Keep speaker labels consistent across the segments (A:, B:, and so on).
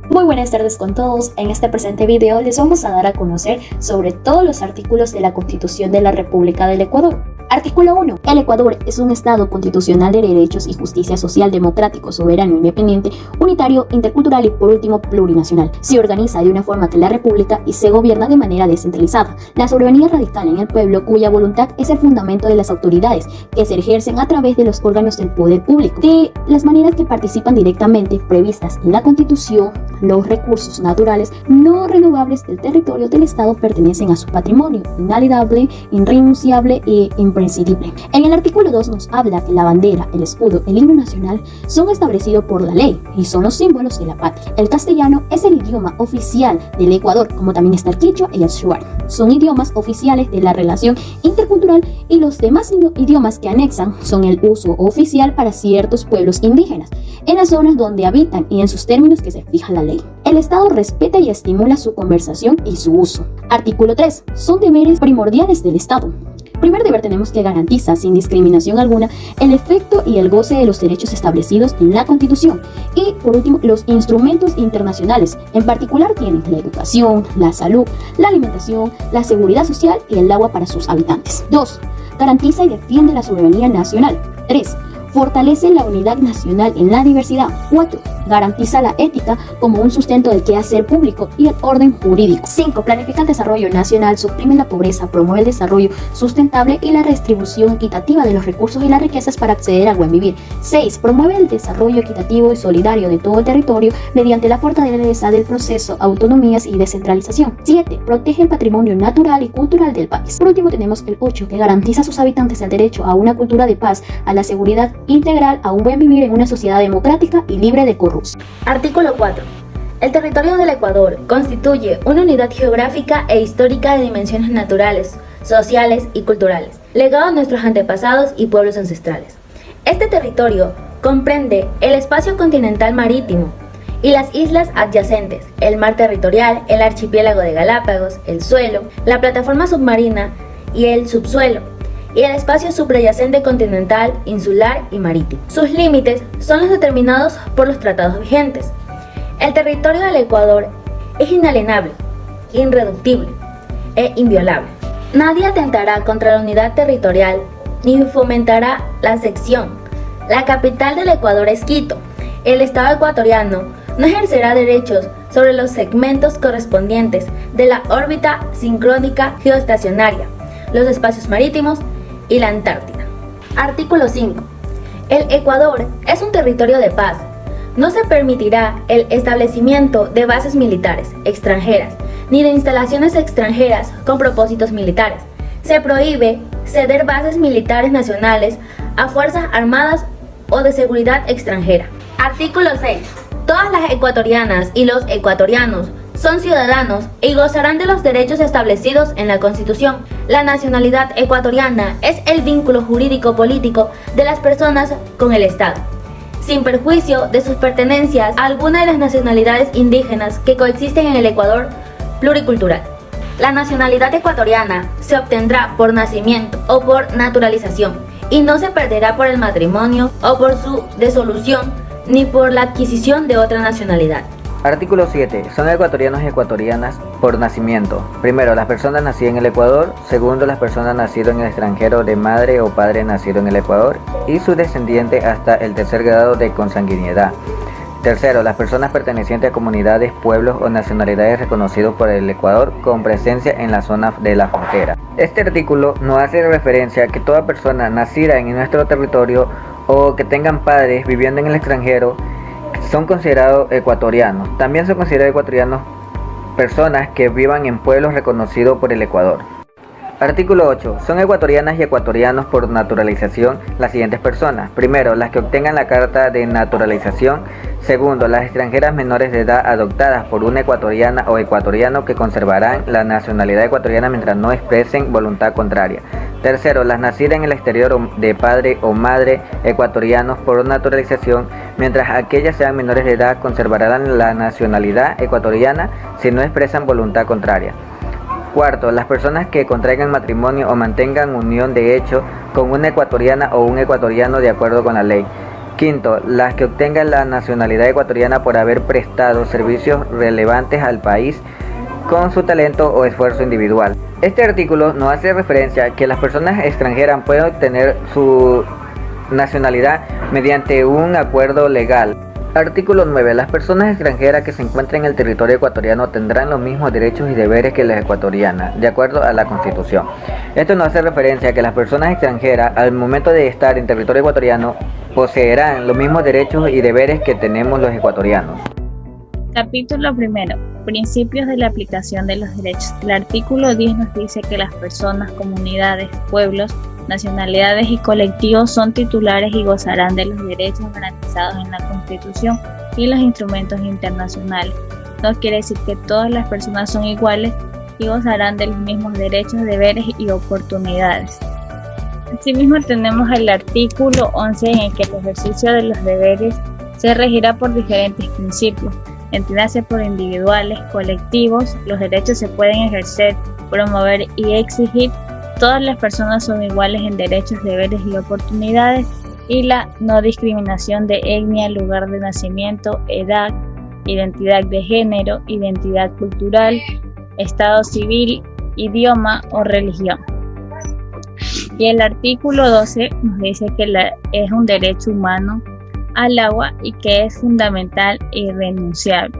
A: Muy buenas tardes con todos. En este presente video les vamos a dar a conocer sobre todos los artículos de la Constitución de la República del Ecuador. Artículo 1. El Ecuador es un Estado constitucional de derechos y justicia social, democrático, soberano, independiente, unitario, intercultural y por último plurinacional. Se organiza de una forma que la República y se gobierna de manera descentralizada. La soberanía radical en el pueblo, cuya voluntad es el fundamento de las autoridades que se ejercen a través de los órganos del poder público. De las maneras que participan directamente previstas en la Constitución, los recursos naturales no renovables del territorio del Estado pertenecen a su patrimonio inalienable, irrenunciable e imprescindible. En el artículo 2 nos habla que la bandera, el escudo, el himno nacional son establecidos por la ley y son los símbolos de la patria. El castellano es el idioma oficial del Ecuador, como también está el quichua y el shuar. Son idiomas oficiales de la relación intercultural y los demás idiomas que anexan son el uso oficial para ciertos pueblos indígenas, en las zonas donde habitan y en sus términos que se fija la ley. El Estado respeta y estimula su conversación y su uso. Artículo 3. Son deberes primordiales del Estado. Primer deber tenemos que garantizar sin discriminación alguna el efecto y el goce de los derechos establecidos en la Constitución. Y por último, los instrumentos internacionales. En particular tienen la educación, la salud, la alimentación, la seguridad social y el agua para sus habitantes. 2. Garantiza y defiende la soberanía nacional. 3. Fortalece la unidad nacional en la diversidad. 4. Garantiza la ética como un sustento del quehacer público y el orden jurídico. 5. Planifica el desarrollo nacional, suprime la pobreza, promueve el desarrollo sustentable y la redistribución equitativa de los recursos y las riquezas para acceder al buen vivir. 6. Promueve el desarrollo equitativo y solidario de todo el territorio mediante la fortaleza del proceso, autonomías y descentralización. 7. Protege el patrimonio natural y cultural del país. Por último tenemos el 8, que garantiza a sus habitantes el derecho a una cultura de paz, a la seguridad integral, a un buen vivir en una sociedad democrática y libre de corrupción.
B: Artículo 4. El territorio del Ecuador constituye una unidad geográfica e histórica de dimensiones naturales, sociales y culturales, legado a nuestros antepasados y pueblos ancestrales. Este territorio comprende el espacio continental marítimo y las islas adyacentes, el mar territorial, el archipiélago de Galápagos, el suelo, la plataforma submarina y el subsuelo, y el espacio subyacente continental, insular y marítimo. Sus límites son los determinados por los tratados vigentes. El territorio del Ecuador es inalienable, irreductible e inviolable. Nadie atentará contra la unidad territorial ni fomentará la sección. La capital del Ecuador es Quito. El Estado ecuatoriano no ejercerá derechos sobre los segmentos correspondientes de la órbita sincrónica geoestacionaria, los espacios marítimos y la Antártida. Artículo 5. El Ecuador es un territorio de paz. No se permitirá el establecimiento de bases militares extranjeras ni de instalaciones extranjeras con propósitos militares. Se prohíbe ceder bases militares nacionales a fuerzas armadas o de seguridad extranjera. Artículo 6. Todas las ecuatorianas y los ecuatorianos son ciudadanos y gozarán de los derechos establecidos en la Constitución. La nacionalidad ecuatoriana es el vínculo jurídico-político de las personas con el Estado, sin perjuicio de sus pertenencias a alguna de las nacionalidades indígenas que coexisten en el Ecuador pluricultural. La nacionalidad ecuatoriana se obtendrá por nacimiento o por naturalización y no se perderá por el matrimonio o por su disolución ni por la adquisición de otra nacionalidad.
C: Artículo 7. Son ecuatorianos y ecuatorianas por nacimiento. Primero, las personas nacidas en el Ecuador. Segundo, las personas nacidas en el extranjero de madre o padre nacido en el Ecuador y su descendiente hasta el tercer grado de consanguinidad. Tercero, las personas pertenecientes a comunidades, pueblos o nacionalidades reconocidos por el Ecuador con presencia en la zona de la frontera. Este artículo nos hace referencia a que toda persona nacida en nuestro territorio o que tengan padres viviendo en el extranjero son considerados ecuatorianos. También son considerados ecuatorianos personas que vivan en pueblos reconocidos por el Ecuador. Artículo 8. Son ecuatorianas y ecuatorianos por naturalización las siguientes personas. Primero, las que obtengan la carta de naturalización. Segundo, las extranjeras menores de edad adoptadas por una ecuatoriana o ecuatoriano que conservarán la nacionalidad ecuatoriana mientras no expresen voluntad contraria. Tercero, las nacidas en el exterior de padre o madre ecuatorianos por naturalización, mientras aquellas sean menores de edad conservarán la nacionalidad ecuatoriana si no expresan voluntad contraria. Cuarto, las personas que contraigan matrimonio o mantengan unión de hecho con una ecuatoriana o un ecuatoriano de acuerdo con la ley. Quinto, las que obtengan la nacionalidad ecuatoriana por haber prestado servicios relevantes al país con su talento o esfuerzo individual. Este artículo nos hace referencia a que las personas extranjeras pueden obtener su nacionalidad mediante un acuerdo legal. Artículo 9. Las personas extranjeras que se encuentren en el territorio ecuatoriano tendrán los mismos derechos y deberes que las ecuatorianas, de acuerdo a la Constitución. Esto nos hace referencia a que las personas extranjeras, al momento de estar en territorio ecuatoriano, poseerán los mismos derechos y deberes que tenemos los ecuatorianos.
D: Capítulo primero. Principios de la aplicación de los derechos. El artículo 10 nos dice que las personas, comunidades, pueblos, nacionalidades y colectivos son titulares y gozarán de los derechos garantizados en la Constitución y los instrumentos internacionales. No quiere decir que todas las personas son iguales y gozarán de los mismos derechos, deberes y oportunidades. Asimismo, tenemos el artículo 11 en el que el ejercicio de los deberes se regirá por diferentes principios. Entiéndase por individuales, colectivos, los derechos se pueden ejercer, promover y exigir. Todas las personas son iguales en derechos, deberes y oportunidades, y la no discriminación de etnia, lugar de nacimiento, edad, identidad de género, identidad cultural, estado civil, idioma o religión. Y el artículo 12 nos dice que es un derecho humano al agua y que es fundamental e irrenunciable.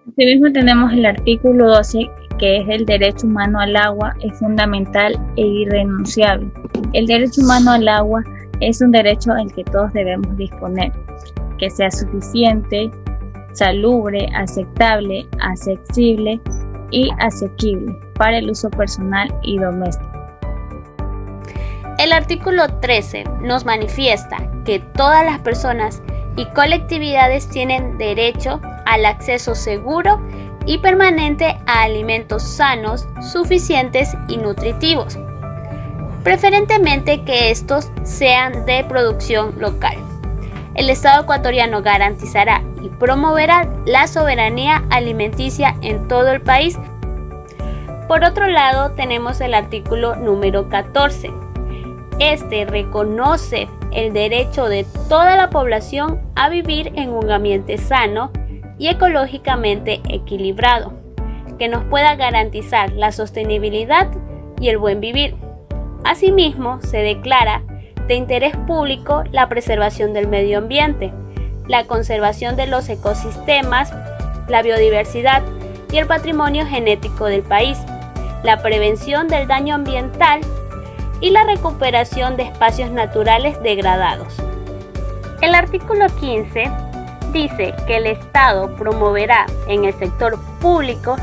D: Asimismo tenemos el artículo 12 que es el derecho humano al agua, es fundamental e irrenunciable. El derecho humano al agua es un derecho al que todos debemos disponer, que sea suficiente, salubre, aceptable, accesible y asequible para el uso personal y doméstico.
A: El artículo 13 nos manifiesta que todas las personas y colectividades tienen derecho al acceso seguro y permanente a alimentos sanos, suficientes y nutritivos, preferentemente que estos sean de producción local. El Estado ecuatoriano garantizará y promoverá la soberanía alimenticia en todo el país. Por otro lado, tenemos el artículo número 14. Este reconoce el derecho de toda la población a vivir en un ambiente sano y ecológicamente equilibrado, que nos pueda garantizar la sostenibilidad y el buen vivir. Asimismo, se declara de interés público la preservación del medio ambiente, la conservación de los ecosistemas, la biodiversidad y el patrimonio genético del país, la prevención del daño ambiental y la recuperación de espacios naturales degradados. El artículo 15 dice que el Estado promoverá en el sector público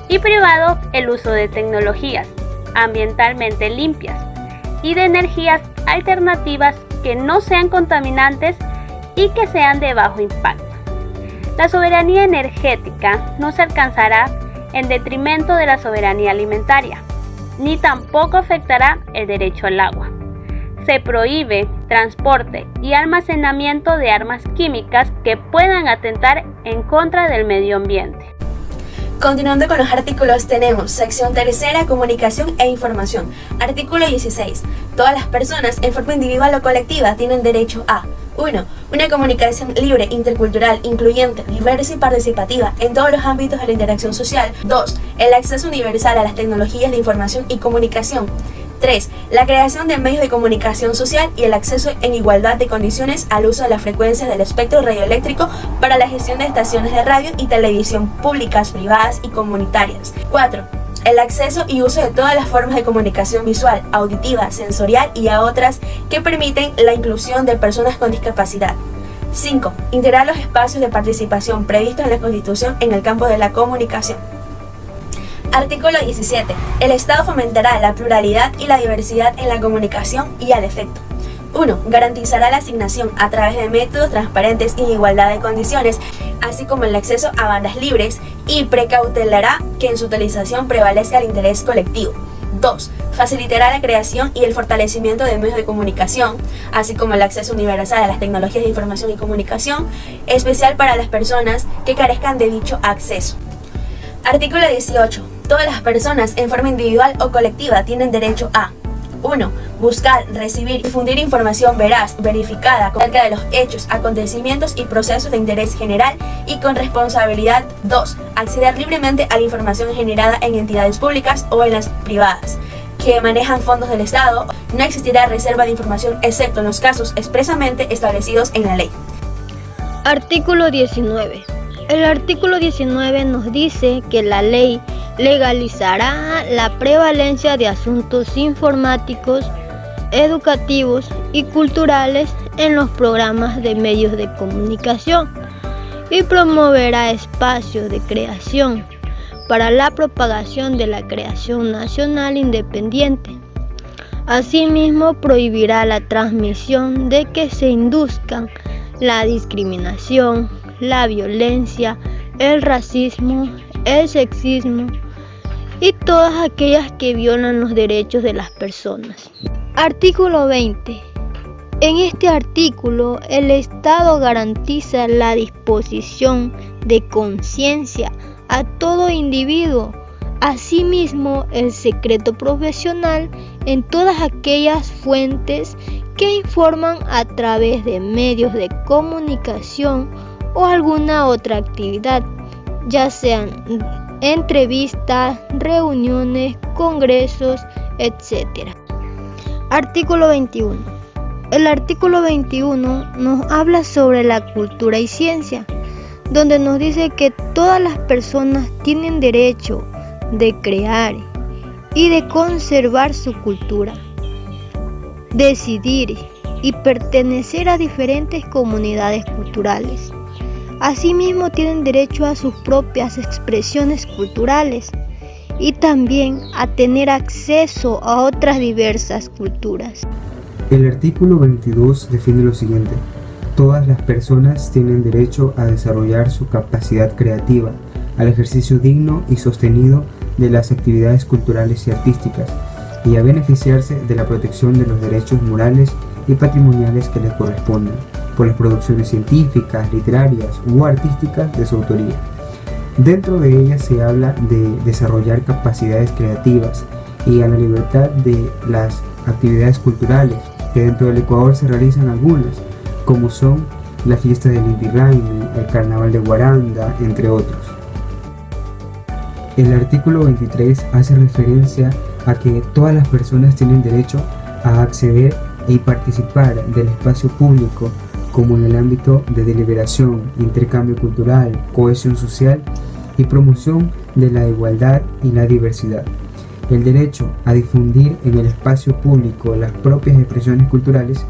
A: y privado el uso de tecnologías ambientalmente limpias y de energías alternativas que no sean contaminantes y que sean de bajo impacto. La soberanía energética no se alcanzará en detrimento de la soberanía alimentaria, ni tampoco afectará el derecho al agua. Se prohíbe transporte y almacenamiento de armas químicas que puedan atentar en contra del medio ambiente.
B: Continuando con los artículos, tenemos sección tercera, comunicación e información. Artículo 16. Todas las personas, en forma individual o colectiva, tienen derecho a 1. Una comunicación libre, intercultural, incluyente, diversa y participativa en todos los ámbitos de la interacción social. 2. El acceso universal a las tecnologías de información y comunicación. 3. La creación de medios de comunicación social y el acceso en igualdad de condiciones al uso de las frecuencias del espectro radioeléctrico para la gestión de estaciones de radio y televisión públicas, privadas y comunitarias. 4. El acceso y uso de todas las formas de comunicación visual, auditiva, sensorial y a otras que permiten la inclusión de personas con discapacidad. 5. Integrar los espacios de participación previstos en la Constitución en el campo de la comunicación. Artículo 17. El Estado fomentará la pluralidad y la diversidad en la comunicación y al efecto. 1. Garantizará la asignación a través de métodos transparentes y en igualdad de condiciones, así como el acceso a bandas libres y precautelará que en su utilización prevalezca el interés colectivo. 2. Facilitará la creación y el fortalecimiento de medios de comunicación, así como el acceso universal a las tecnologías de información y comunicación, especial para las personas que carezcan de dicho acceso. Artículo 18. Todas las personas, en forma individual o colectiva, tienen derecho a 1. Buscar, recibir y difundir información veraz, verificada acerca de los hechos, acontecimientos y procesos de interés general y con responsabilidad. 2. Acceder libremente a la información generada en entidades públicas o en las privadas que manejan fondos del Estado. No existirá reserva de información excepto en los casos expresamente establecidos en la ley.
E: Artículo 19. El artículo 19 nos dice que la ley legalizará la prevalencia de asuntos informáticos, educativos y culturales en los programas de medios de comunicación y promoverá espacios de creación para la propagación de la creación nacional independiente. Asimismo, prohibirá la transmisión de que se induzcan la discriminación, la violencia, el racismo, el sexismo y todas aquellas que violan los derechos de las personas. Artículo 20. En este artículo, el Estado garantiza la disposición de conciencia a todo individuo, asimismo el secreto profesional en todas aquellas fuentes que informan a través de medios de comunicación o alguna otra actividad, ya sean entrevistas, reuniones, congresos, etc. Artículo 21. El artículo 21 nos habla sobre la cultura y ciencia, donde nos dice que todas las personas tienen derecho de crear y de conservar su cultura, decidir y pertenecer a diferentes comunidades culturales. Asimismo, tienen derecho a sus propias expresiones culturales y también a tener acceso a otras diversas culturas.
F: El artículo 22 define lo siguiente: todas las personas tienen derecho a desarrollar su capacidad creativa, al ejercicio digno y sostenido de las actividades culturales y artísticas, y a beneficiarse de la protección de los derechos morales y patrimoniales que les corresponden por las producciones científicas, literarias u artísticas de su autoría. Dentro de ellas se habla de desarrollar capacidades creativas y a la libertad de las actividades culturales, que dentro del Ecuador se realizan algunas, como son la fiesta del Inti Raymi, el carnaval de Guaranda, entre otros. El artículo 23 hace referencia a que todas las personas tienen derecho a acceder y participar del espacio público, como en el ámbito de deliberación, intercambio cultural, cohesión social y promoción de la igualdad y la diversidad. El derecho a difundir en el espacio público las propias expresiones culturales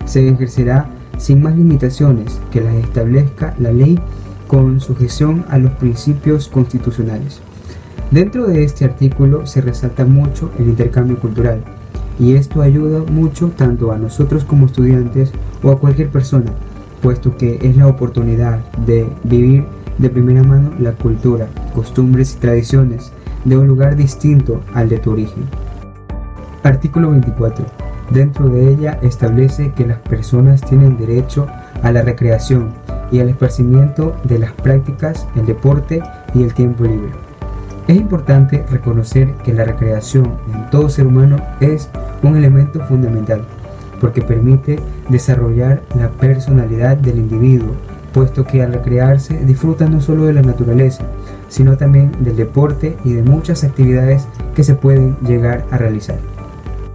F: se ejercerá sin más limitaciones que las establezca la ley, con sujeción a los principios constitucionales. Dentro de este artículo se resalta mucho el intercambio cultural, y esto ayuda mucho tanto a nosotros como estudiantes o a cualquier persona, puesto que es la oportunidad de vivir de primera mano la cultura, costumbres y tradiciones de un lugar distinto al de tu origen. Artículo 24. Dentro de ella establece que las personas tienen derecho a la recreación y al esparcimiento de las prácticas, el deporte y el tiempo libre. Es importante reconocer que la recreación en todo ser humano es un elemento fundamental, porque permite desarrollar la personalidad del individuo, puesto que al recrearse disfruta no solo de la naturaleza, sino también del deporte y de muchas actividades que se pueden llegar a realizar.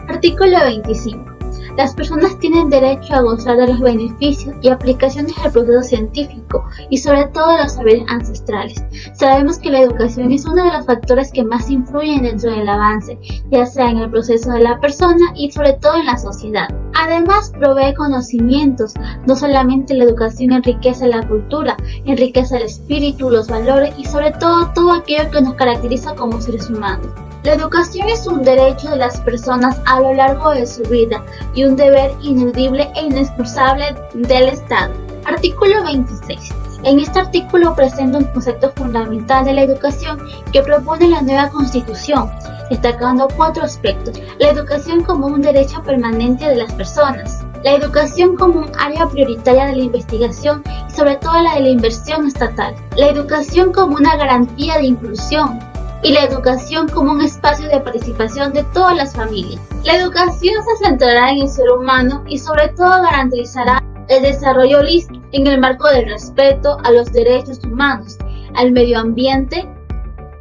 G: Artículo 25. Las personas tienen derecho a gozar de los beneficios y aplicaciones del proceso científico y sobre todo de los saberes ancestrales. Sabemos que la educación es uno de los factores que más influyen dentro del avance, ya sea en el proceso de la persona y sobre todo en la sociedad. Además, provee conocimientos. No solamente la educación enriquece la cultura, enriquece el espíritu, los valores y sobre todo aquello que nos caracteriza como seres humanos. La educación es un derecho de las personas a lo largo de su vida y un deber ineludible e inexcusable del Estado. Artículo 26. En este artículo presenta un concepto fundamental de la educación que propone la nueva Constitución, destacando 4 aspectos: la educación como un derecho permanente de las personas, la educación como un área prioritaria de la investigación y sobre todo la de la inversión estatal, la educación como una garantía de inclusión, y la educación como un espacio de participación de todas las familias. La educación se centrará en el ser humano y sobre todo garantizará el desarrollo holístico en el marco del respeto a los derechos humanos, al medio ambiente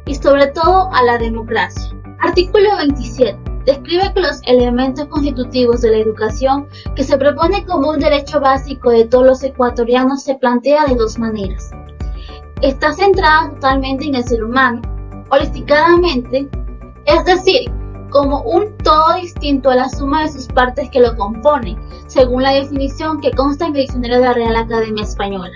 G: y sobre todo a la democracia. Artículo 27. Describe que los elementos constitutivos de la educación que se propone como un derecho básico de todos los ecuatorianos se plantea de dos maneras. Está centrada totalmente en el ser humano, holísticamente, es decir, como un todo distinto a la suma de sus partes que lo componen, según la definición que consta en el diccionario de la Real Academia Española.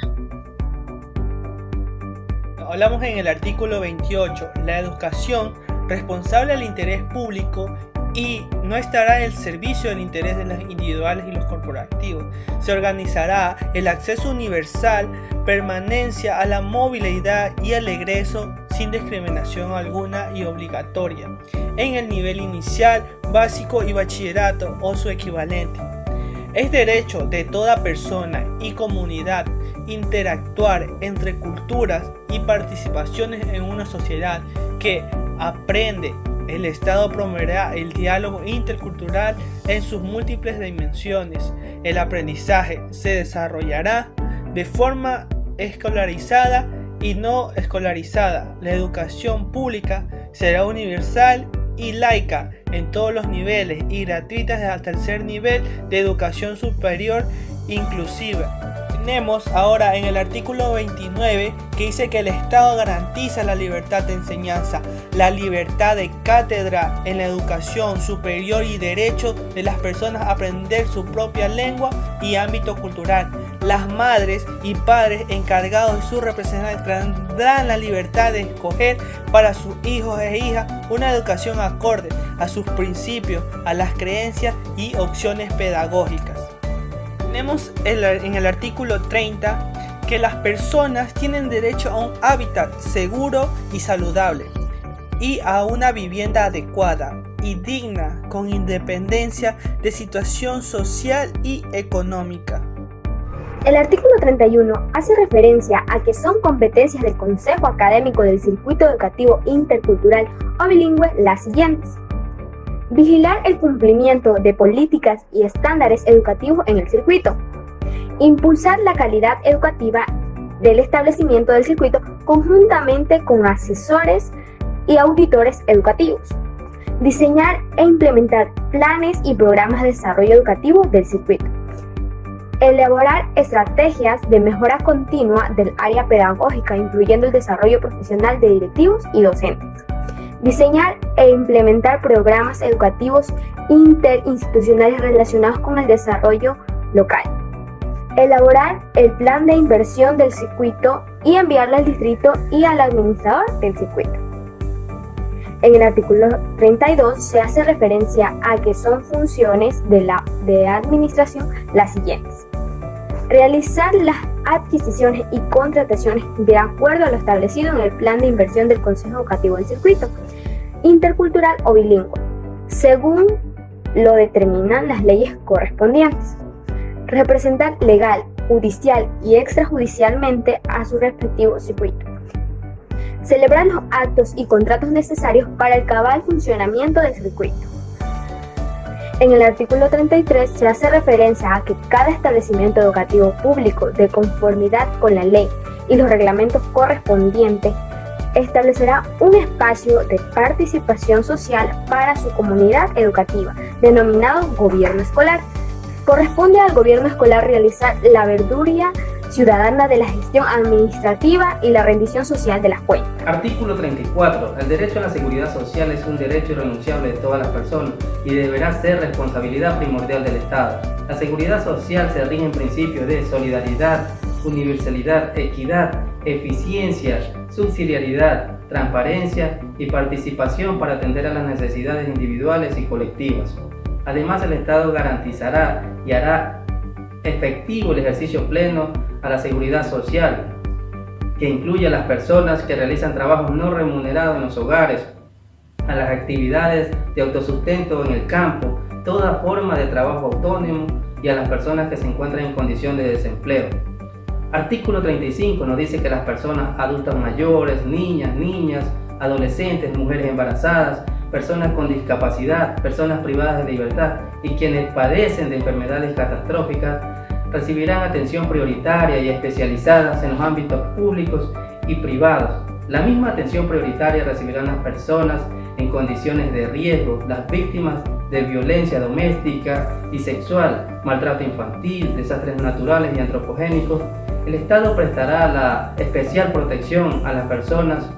H: Hablamos en el artículo 28, la educación responsable al interés público y no estará en el servicio del interés de los individuales y los corporativos. Se organizará el acceso universal, permanencia a la movilidad y al egreso sin discriminación alguna y obligatoria en el nivel inicial, básico y bachillerato o su equivalente. Es derecho de toda persona y comunidad interactuar entre culturas y participaciones en una sociedad que aprende. El Estado promoverá el diálogo intercultural en sus múltiples dimensiones. El aprendizaje se desarrollará de forma escolarizada y no escolarizada. La educación pública será universal y laica en todos los niveles y gratuita hasta el tercer nivel de educación superior inclusiva. Tenemos ahora en el artículo 29 que dice que el Estado garantiza la libertad de enseñanza, la libertad de cátedra en la educación superior y derecho de las personas a aprender su propia lengua y ámbito cultural. Las madres y padres encargados de su representación tendrán la libertad de escoger para sus hijos e hijas una educación acorde a sus principios, a las creencias y opciones pedagógicas. Tenemos en el artículo 30 que las personas tienen derecho a un hábitat seguro y saludable y a una vivienda adecuada y digna con independencia de situación social y económica.
I: El artículo 31 hace referencia a que son competencias del Consejo Académico del Circuito Educativo Intercultural o Bilingüe las siguientes: vigilar el cumplimiento de políticas y estándares educativos en el circuito, impulsar la calidad educativa del establecimiento del circuito conjuntamente con asesores y auditores educativos, diseñar e implementar planes y programas de desarrollo educativo del circuito, elaborar estrategias de mejora continua del área pedagógica, incluyendo el desarrollo profesional de directivos y docentes, diseñar e implementar programas educativos interinstitucionales relacionados con el desarrollo local, elaborar el plan de inversión del circuito y enviarlo al distrito y al administrador del circuito. En el artículo 32 se hace referencia a que son funciones de administración las siguientes: realizar las adquisiciones y contrataciones de acuerdo a lo establecido en el plan de inversión del Consejo Educativo del Circuito, intercultural o bilingüe, según lo determinan las leyes correspondientes. Representar legal, judicial y extrajudicialmente a su respectivo circuito. Celebrar los actos y contratos necesarios para el cabal funcionamiento del circuito. En el artículo 33 se hace referencia a que cada establecimiento educativo público, de conformidad con la ley y los reglamentos correspondientes, establecerá un espacio de participación social para su comunidad educativa, denominado gobierno escolar. Corresponde al gobierno escolar realizar la verduría ciudadana de la gestión administrativa y la rendición social de las cuentas.
J: Artículo 34. El derecho a la seguridad social es un derecho irrenunciable de todas las personas y deberá ser responsabilidad primordial del Estado. La seguridad social se rige en principios de solidaridad, universalidad, equidad, eficiencia, subsidiariedad, transparencia y participación para atender a las necesidades individuales y colectivas. Además, el Estado garantizará y hará efectivo el ejercicio pleno a la seguridad social, que incluye a las personas que realizan trabajos no remunerados en los hogares, a las actividades de autosustento en el campo, toda forma de trabajo autónomo y a las personas que se encuentran en condición de desempleo. Artículo 35 nos dice que las personas adultas mayores, niñas, adolescentes, mujeres embarazadas, personas con discapacidad, personas privadas de libertad y quienes padecen de enfermedades catastróficas recibirán atención prioritaria y especializada en los ámbitos públicos y privados. La misma atención prioritaria recibirán las personas en condiciones de riesgo, las víctimas de violencia doméstica y sexual, maltrato infantil, desastres naturales y antropogénicos. El Estado prestará la especial protección a las personas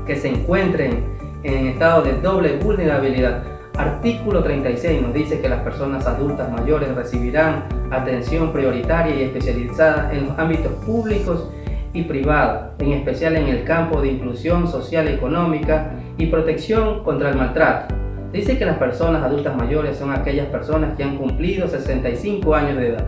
J: que se encuentren en estado de doble vulnerabilidad. Artículo 36 nos dice que las personas adultas mayores recibirán atención prioritaria y especializada en los ámbitos públicos y privados, en especial en el campo de inclusión social y económica y protección contra el maltrato. Dice que las personas adultas mayores son aquellas personas que han cumplido 65 años de edad.